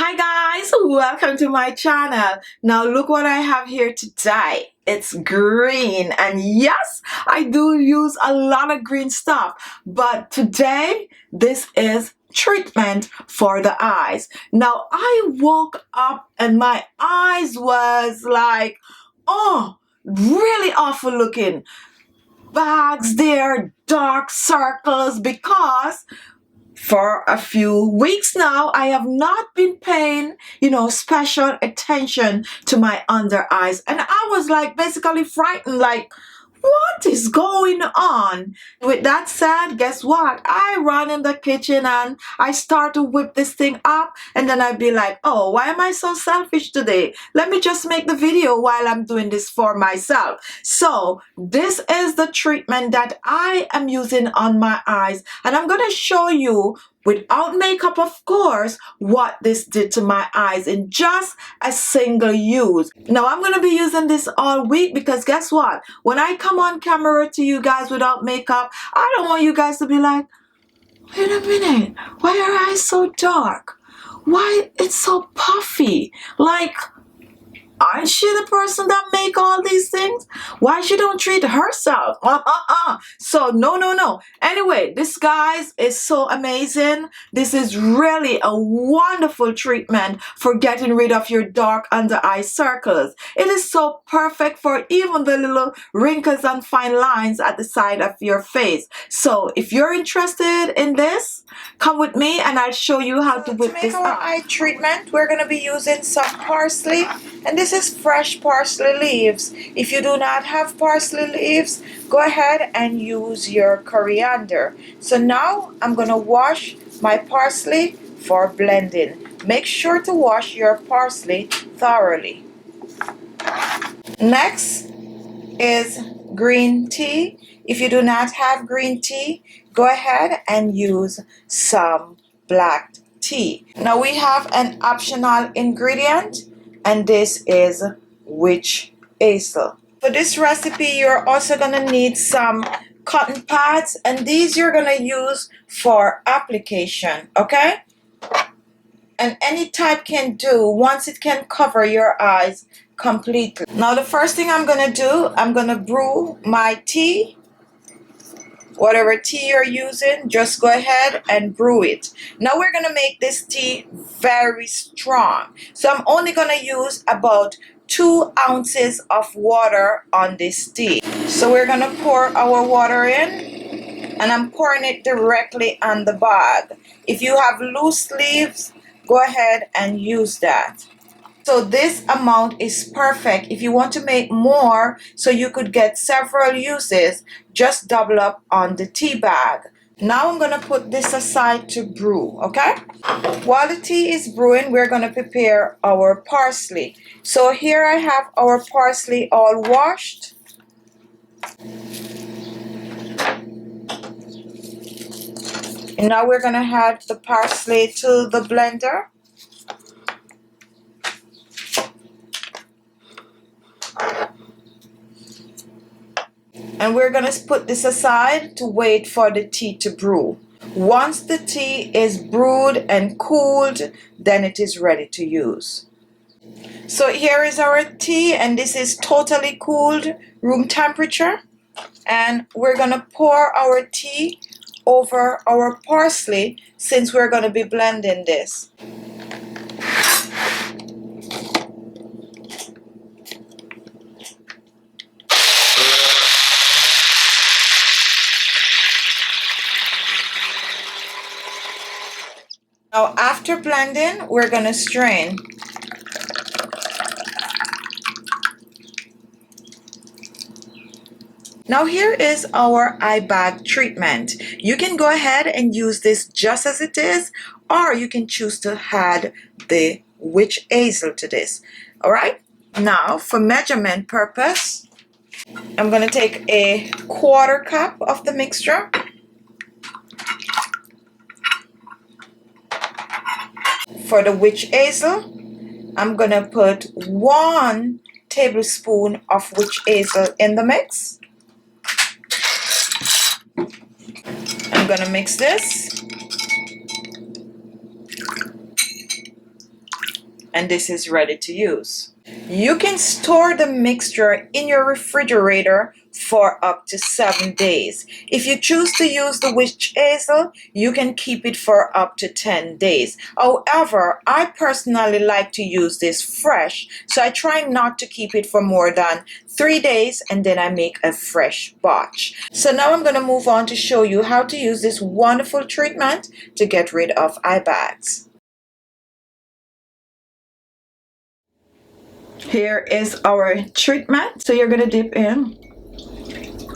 Hi guys, welcome to my channel. Now look what I have here today. It's green, and yes, I do use a lot of green stuff, but today this is treatment for the eyes. Now I woke up and my eyes was like, oh, really awful looking. Bags there, dark circles, because for a few weeks now, I have not been paying, special attention to my under eyes. And I was like basically frightened, like, what is going on? With that said, guess what? I run in the kitchen and I start to whip this thing up, and then I'd be like, oh, why am I so selfish today? Let me just make the video while I'm doing this for myself. So this is the treatment that I am using on my eyes, and I'm going to show you without makeup, of course, what this did to my eyes in just a single use. Now I'm going to be using this all week because guess what? When I come on camera to you guys without makeup, I don't want you guys to be like, wait a minute, why are your eyes so dark? Why it's so puffy? Like, aren't she the person that make all these things? Why she don't treat herself? So no. Anyway, this guys is so amazing. This is really a wonderful treatment for getting rid of your dark under eye circles. It is so perfect for even the little wrinkles and fine lines at the side of your face. So if you're interested in this, come with me and I'll show you how to whip this up. To make our eye treatment, we're going to be using some parsley, and this is fresh parsley leaves. If you do not have parsley leaves, go ahead and use your coriander. So now I'm going to wash my parsley for blending. Make sure to wash your parsley thoroughly. Next is green tea. If you do not have green tea, go ahead and use some black tea. Now we have an optional ingredient, and this is Witch Hazel. For this recipe, you're also going to need some cotton pads, and these you're going to use for application, okay? And any type can do once it can cover your eyes completely. Now the first thing I'm going to do, I'm going to brew my tea. Whatever tea you're using, just go ahead and brew it. Now we're going to make this tea very strong. So I'm only going to use about 2 ounces of water on this tea. So we're going to pour our water in, and I'm pouring it directly on the bag. If you have loose leaves, go ahead and use that. So this amount is perfect. If you want to make more so you could get several uses, just double up on the tea bag. Now I'm going to put this aside to brew, okay? While the tea is brewing, we're going to prepare our parsley. So here I have our parsley all washed. And now we're going to add the parsley to the blender. And we're going to put this aside to wait for the tea to brew. Once the tea is brewed and cooled, then it is ready to use. So here is our tea, and this is totally cooled, room temperature. And we're going to pour our tea over our parsley since we're going to be blending this. Now after blending, we're going to strain. Now here is our eye bag treatment. You can go ahead and use this just as it is, or you can choose to add the Witch Hazel to this. Alright, now for measurement purpose, I'm going to take a 1/4 cup of the mixture. For the Witch Hazel, I'm going to put 1 tablespoon of Witch Hazel in the mix. I'm going to mix this. and this is ready to use. You can store the mixture in your refrigerator for up to 7 days. If you choose to use the Witch Hazel, you can keep it for up to 10 days. However, I personally like to use this fresh, so I try not to keep it for more than 3 days, and then I make a fresh batch. So now I'm going to move on to show you how to use this wonderful treatment to get rid of eye bags. Here is our treatment. So you're going to dip in,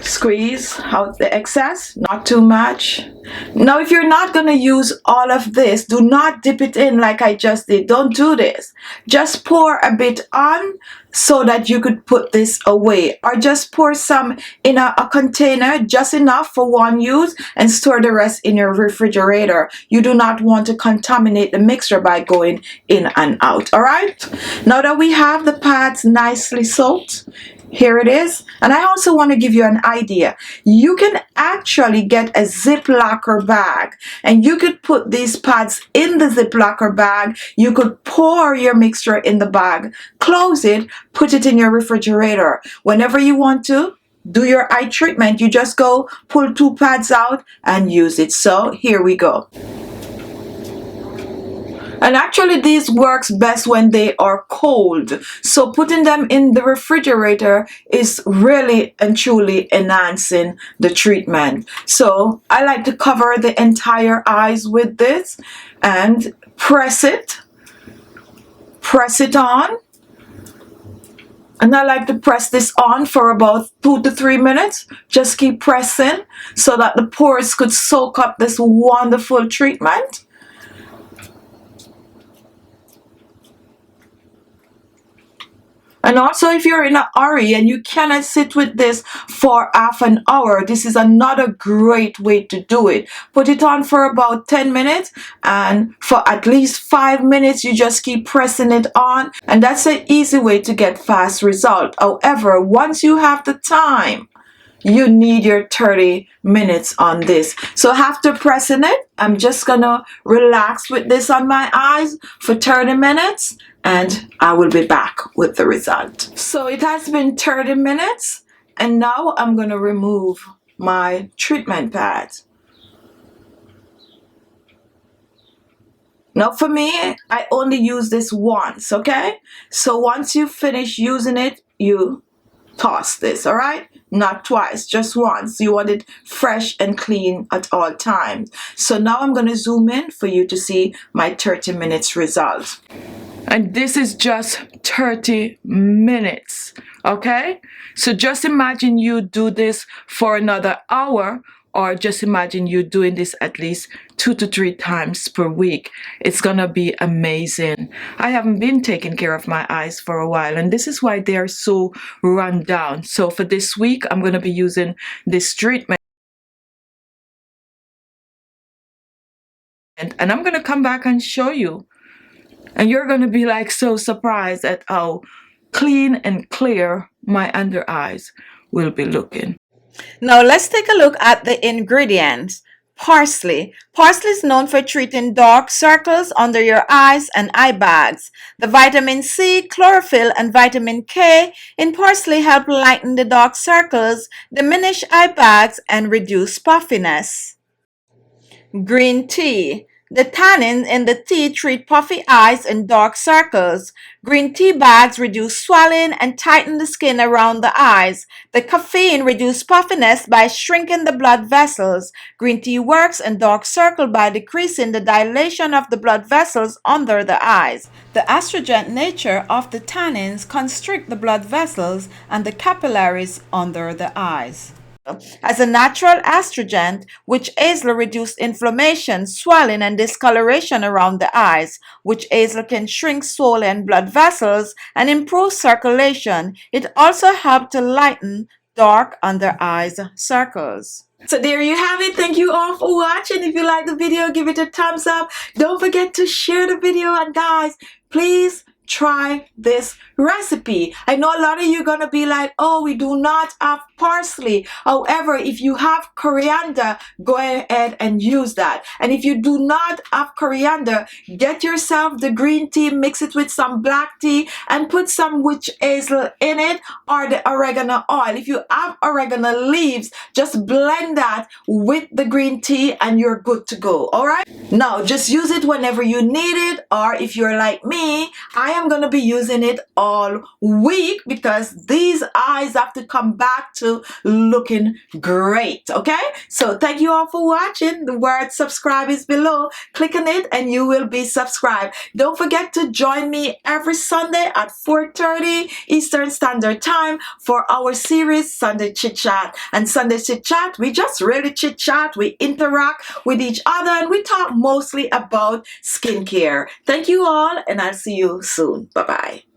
squeeze out the excess, not too much. Now if you're not going to use all of this, do not dip it in like I just did. Don't do this. Just pour a bit on so that you could put this away, or just pour some in a container, just enough for one use, and store the rest in your refrigerator. You do not want to contaminate the mixture by going in and out. All right, now that we have the pads nicely soaked, here it is. And I also want to give you an idea. You can actually get a Ziplocker bag, and you could put these pads in the Ziplocker bag. You could pour your mixture in the bag, close it, put it in your refrigerator. Whenever you want to do your eye treatment, you just go pull 2 pads out and use it. So here we go. And actually these works best when they are cold. So putting them in the refrigerator is really and truly enhancing the treatment. So I like to cover the entire eyes with this and press it on. And I like to press this on for about 2 to 3 minutes. Just keep pressing so that the pores could soak up this wonderful treatment. And also, if you're in a hurry and you cannot sit with this for half an hour, this is another great way to do it. Put it on for about 10 minutes, and for at least 5 minutes, you just keep pressing it on. And that's an easy way to get fast result. However, once you have the time, you need your 30 minutes on this. So after pressing it, I'm just gonna relax with this on my eyes for 30 minutes, and I will be back with the result. So it has been 30 minutes, and now I'm gonna remove my treatment pad. Now for me, I only use this once, okay? So once you finish using it, you toss this, all right? Not twice, just once. You want it fresh and clean at all times. So now I'm going to zoom in for you to see my 30 minutes result. And this is just 30 minutes, okay? So just imagine you do this for another hour, or just imagine you doing this at least 2 to 3 times per week. It's gonna be amazing. I haven't been taking care of my eyes for a while, and this is why they are so run down. So for this week, I'm gonna be using this treatment, and I'm gonna come back and show you. And you're gonna be like so surprised at how clean and clear my under eyes will be looking. Now let's take a look at the ingredients. Parsley. Parsley is known for treating dark circles under your eyes and eye bags. The vitamin C, chlorophyll, and vitamin K in parsley help lighten the dark circles, diminish eye bags, and reduce puffiness. Green tea. The tannins in the tea treat puffy eyes and dark circles. Green tea bags reduce swelling and tighten the skin around the eyes. The caffeine reduces puffiness by shrinking the blood vessels. Green tea works in dark circle by decreasing the dilation of the blood vessels under the eyes. The astringent nature of the tannins constrict the blood vessels and the capillaries under the eyes. As a natural astringent, Witch Hazel reduces inflammation, swelling, and discoloration around the eyes. Witch Hazel can shrink swollen blood vessels and improve circulation. It also helps to lighten dark under eyes circles. So there you have it. Thank you all for watching. If you like the video, give it a thumbs up. Don't forget to share the video, and guys, please try this recipe. I know a lot of you are gonna be like, oh, we do not have parsley. However, if you have coriander, go ahead and use that. And if you do not have coriander, get yourself the green tea, mix it with some black tea, and put some witch hazel in it, or the oregano oil. If you have oregano leaves, just blend that with the green tea and you're good to go. All right, now just use it whenever you need it, or if you're like me, I am going to be using it all week because these eyes have to come back to looking great. Okay, so thank you all for watching. The word subscribe is below. Click on it and you will be subscribed. Don't forget to join me every Sunday at 4:30 Eastern Standard Time for our series Sunday Chit Chat. And Sunday Chit Chat, we just really chit chat, we interact with each other, and we talk mostly about skincare. Thank you all, and I'll see you soon. Bye bye.